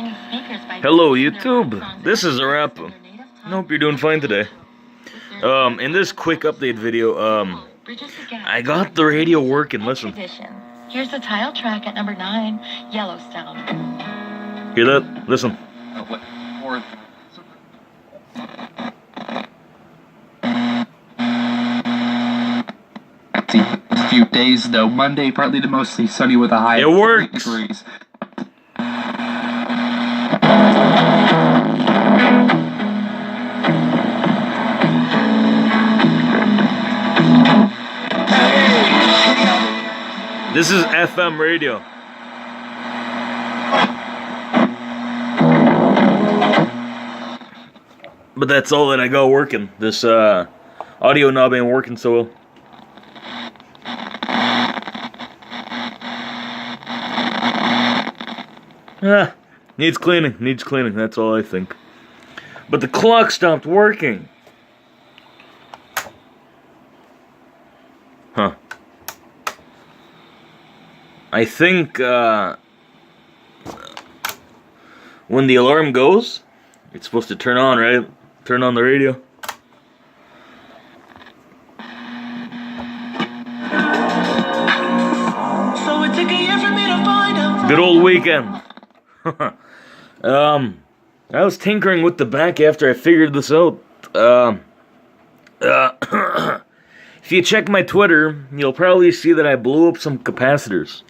Hello YouTube, this is Za-Rappa. I hope you're doing fine today. In this quick update video, I got the radio working, listen. Here's the title track at number 9, Yellowstone. Hear that? Listen. A few days though, Monday partly to mostly sunny with a high of 40 degrees. This is FM radio. But that's all that I got working. This audio knob ain't working so well. Needs cleaning, that's all I think. But the clock stopped working. Huh. I think, when the alarm goes, it's supposed to turn on, right? Turn on the radio. So it took a year for me to find out. Good old weekend. I was tinkering with the back after I figured this out. If you check my Twitter, you'll probably see that I blew up some capacitors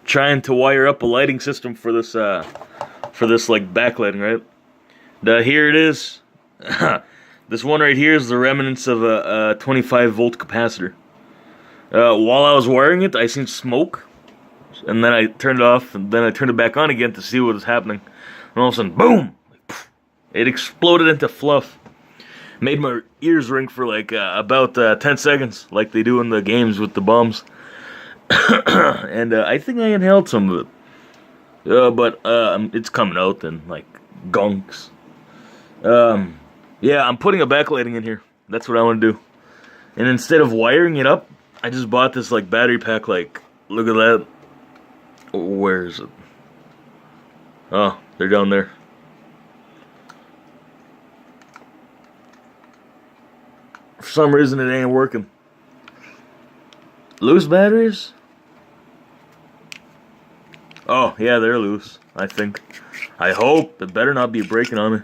trying to wire up a lighting system for this like backlighting, right? Here it is. This one right here is the remnants of a 25 volt capacitor. While I was wiring it, I seen smoke. And then I turned it off, and then I turned it back on again to see what was happening. And all of a sudden, boom! It exploded into fluff. Made my ears ring for like about 10 seconds, like they do in the games with the bombs. And I think I inhaled some of it. But it's coming out in like gunks. Yeah, I'm putting a backlighting in here. That's what I want to do. And instead of wiring it up, I just bought this like battery pack. Like, look at that. Where is it? Oh, they're down there. For some reason it ain't working. Loose batteries? Oh, yeah, they're loose, I think. I hope. It better not be breaking on me.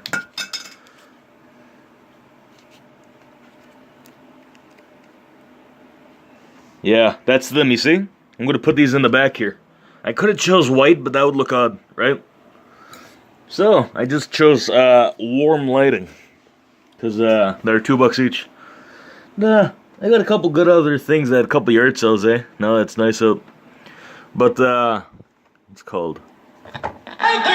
Yeah, that's them, you see? I'm going to put these in the back here. I could have chose white, but that would look odd, right? So, I just chose warm lighting. Because they're $2 each. Nah, I got a couple good other things at a couple yard sales, eh? Now that's nice out. But, it's cold. I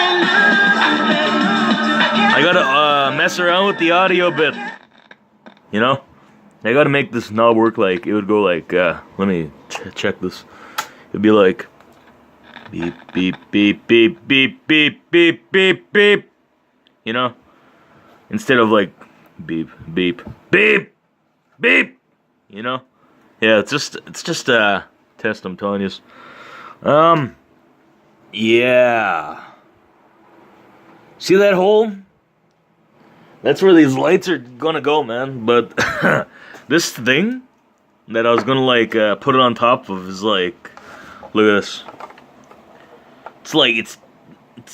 gotta mess around with the audio bit. You know? I gotta make this knob work like, it would go like, let me check this. It'd be like, beep, beep, beep, beep, beep, beep, beep, beep, beep. You know? Instead of like, beep, beep, beep, beep. You know? Yeah, it's just a test, I'm telling you. Yeah. See that hole? That's where these lights are gonna go, man. But this thing that I was gonna like put it on top of is like, look at this. It's like it's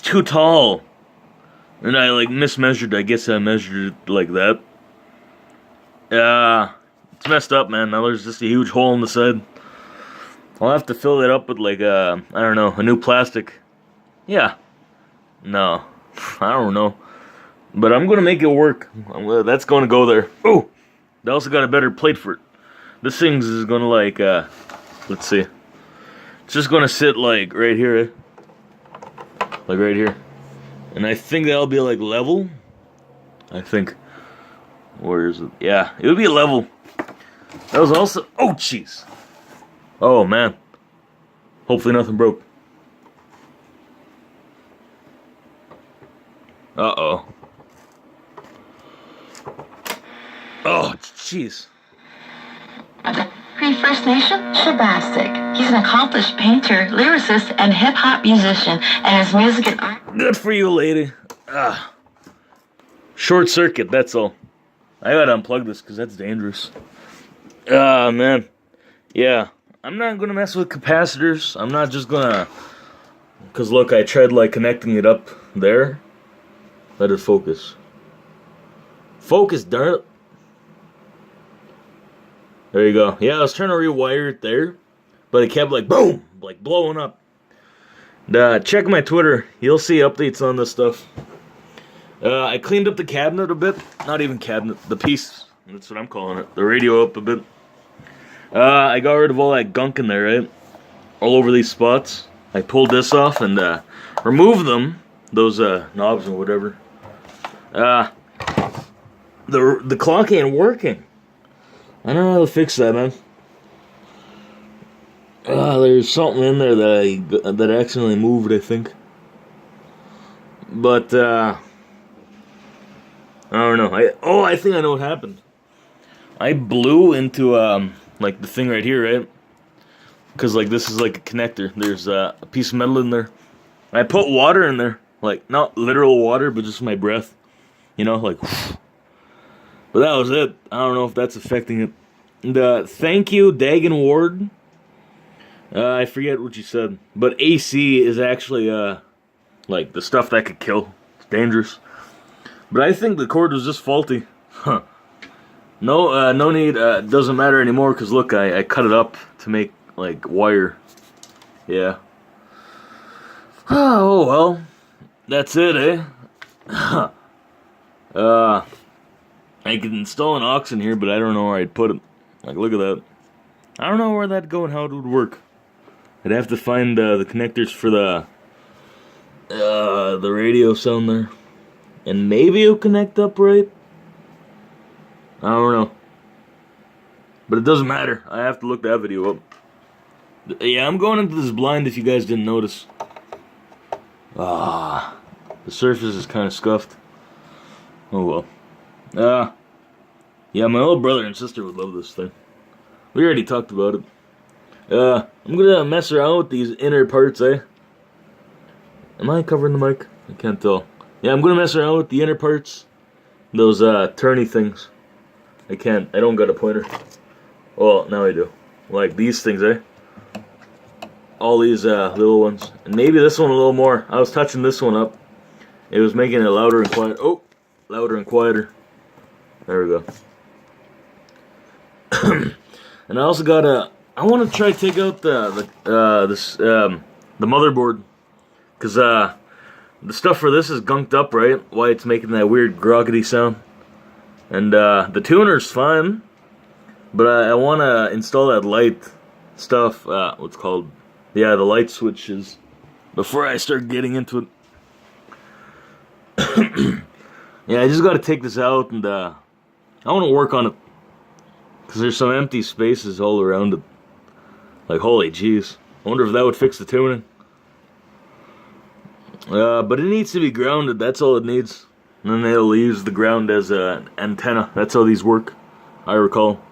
too tall, and I like mismeasured. I guess I measured it like that. It's messed up, man. Now there's just a huge hole in the side. I'll have to fill it up with like I don't know, a new plastic. Yeah. No, I don't know. But I'm gonna make it work. That's gonna go there. Oh, they also got a better plate for it. This thing's is gonna like let's see. It's just gonna sit like right here, eh? Like right here. And I think that'll be like level. I think. Where is it? Yeah, it would be level. That was also. Oh, jeez. Oh man. Hopefully nothing broke. Uh-oh. Oh, jeez. Cree First Nation, Shabastic. He's an accomplished painter, lyricist, and hip-hop musician, and his music and art... Good for you, lady. Short circuit, that's all. I gotta unplug this because that's dangerous. Man. Yeah. I'm not gonna mess with capacitors. I'm not just gonna... Because look, I tried like connecting it up there. Let it focus. Focus, darn it. There you go. Yeah, I was trying to rewire it there. But it kept like, boom! Like blowing up. Check my Twitter. You'll see updates on this stuff. I cleaned up the cabinet a bit. Not even cabinet. The piece. That's what I'm calling it. The radio up a bit. I got rid of all that gunk in there, right? All over these spots. I pulled this off and removed them. Those knobs and whatever. The clock ain't working. I don't know how to fix that, man. There's something in there that I accidentally moved, I think. But I don't know. I think I know what happened. I blew into like the thing right here, right? Because like this is like a connector. There's a piece of metal in there. I put water in there, like not literal water, but just my breath. You know, like. But that was it. I don't know if that's affecting it. And thank you, Dagan Ward. I forget what you said, but AC is actually like the stuff that could kill. It's dangerous. But I think the cord was just faulty. Huh. No need. Doesn't matter anymore because look, I cut it up to make like wire. Yeah. Oh well, that's it, eh? I could install an aux in here, but I don't know where I'd put it. Like, look at that. I don't know where that'd go and how it would work. I'd have to find the connectors for the radio sound there. And maybe it'll connect up right. I don't know. But it doesn't matter. I have to look that video up. Yeah, I'm going into this blind if you guys didn't notice. The surface is kind of scuffed. Oh well. Yeah, my little brother and sister would love this thing. We already talked about it. I'm gonna mess around with these inner parts, eh? Am I covering the mic? I can't tell. Yeah, I'm gonna mess around with the inner parts. Those, turny things. I don't got a pointer. Well, now I do. Like these things, eh? All these, little ones. And maybe this one a little more. I was touching this one up. It was making it louder and quieter. Oh! Louder and quieter. There we go. And I also got I want to try to take out the motherboard, cause the stuff for this is gunked up, right? Why it's making that weird groggedy sound. And the tuner's fine, but I want to install that light stuff. What's called? Yeah, the light switches. Before I start getting into it. Yeah, I just got to take this out and I want to work on it. Because there's some empty spaces all around it. Like, holy jeez. I wonder if that would fix the tuning. But it needs to be grounded. That's all it needs. And then they'll use the ground as an antenna. That's how these work, I recall.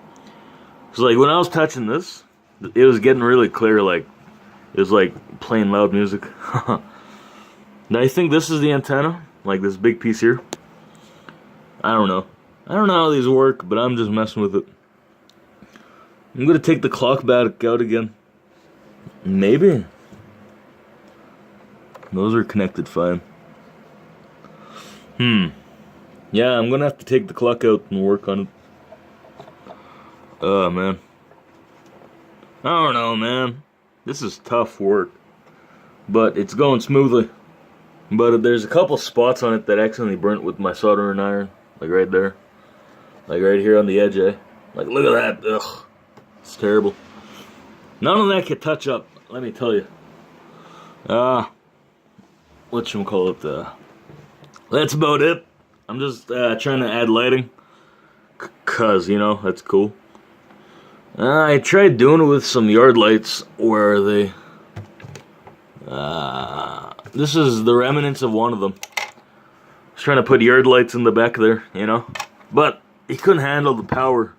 So, like, when I was touching this, it was getting really clear. Like, it was like playing loud music. Now, I think this is the antenna. Like, this big piece here. I don't know. I don't know how these work, but I'm just messing with it. I'm gonna take the clock back out again. Maybe. Those are connected fine. Yeah, I'm gonna have to take the clock out and work on it. Oh, man. I don't know, man. This is tough work. But it's going smoothly. But there's a couple spots on it that accidentally burnt with my soldering iron. Like right there. Like right here on the edge, eh? Like, look at that. Ugh. It's terrible. None of that could touch up, let me tell you. Whatchamacallit, that's about it. I'm just trying to add lighting. Cause, you know, that's cool. I tried doing it with some yard lights. Where are they? This is the remnants of one of them. I was trying to put yard lights in the back there, you know. But he couldn't handle the power.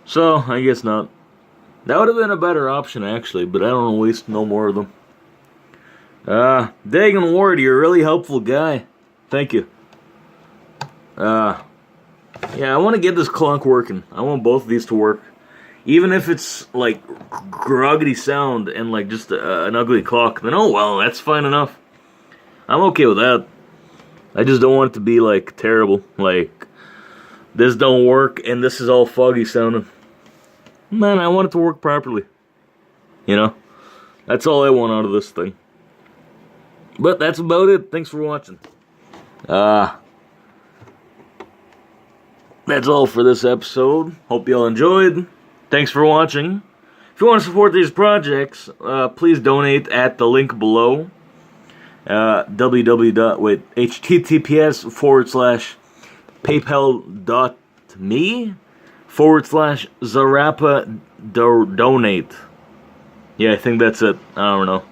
So, I guess not. That would have been a better option, actually, but I don't want to waste no more of them. Dagan Ward, you're a really helpful guy. Thank you. Yeah, I want to get this clunk working. I want both of these to work. Even if it's, like, groggedy sound and, like, just an ugly clock, then oh well, that's fine enough. I'm okay with that. I just don't want it to be, like, terrible. Like, this don't work and this is all foggy sounding. Man, I want it to work properly. You know? That's all I want out of this thing. But that's about it. Thanks for watching. That's all for this episode. Hope y'all enjoyed. Thanks for watching. If you want to support these projects, please donate at the link below. https://paypal.me/Za-Rappa donate. Yeah, I think that's it. I don't know.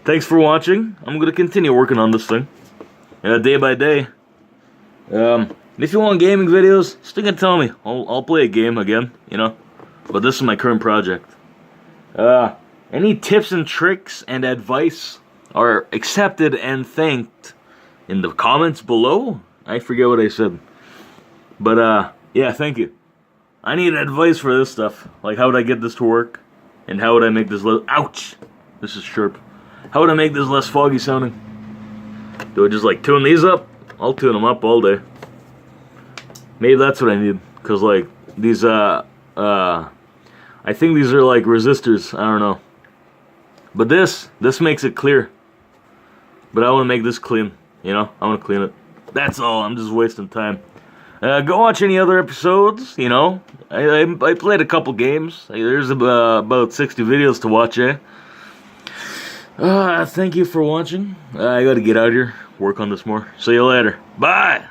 Thanks for watching. I'm going to continue working on this thing. Day by day. If you want gaming videos, still gonna tell me. I'll play a game again, you know. But this is my current project. Any tips and tricks and advice are accepted and thanked in the comments below. I forget what I said. But, yeah, thank you. I need advice for this stuff. Like, how would I get this to work? And how would I make this less... Ouch! This is sharp. How would I make this less foggy sounding? Do I just, like, tune these up? I'll tune them up all day. Maybe that's what I need. Because, like, these, I think these are, like, resistors. I don't know. But this makes it clear. But I want to make this clean. You know? I want to clean it. That's all. I'm just wasting time. Go watch any other episodes, you know. I played a couple games. There's about 60 videos to watch, eh? Thank you for watching. I gotta get out of here, work on this more. See you later. Bye!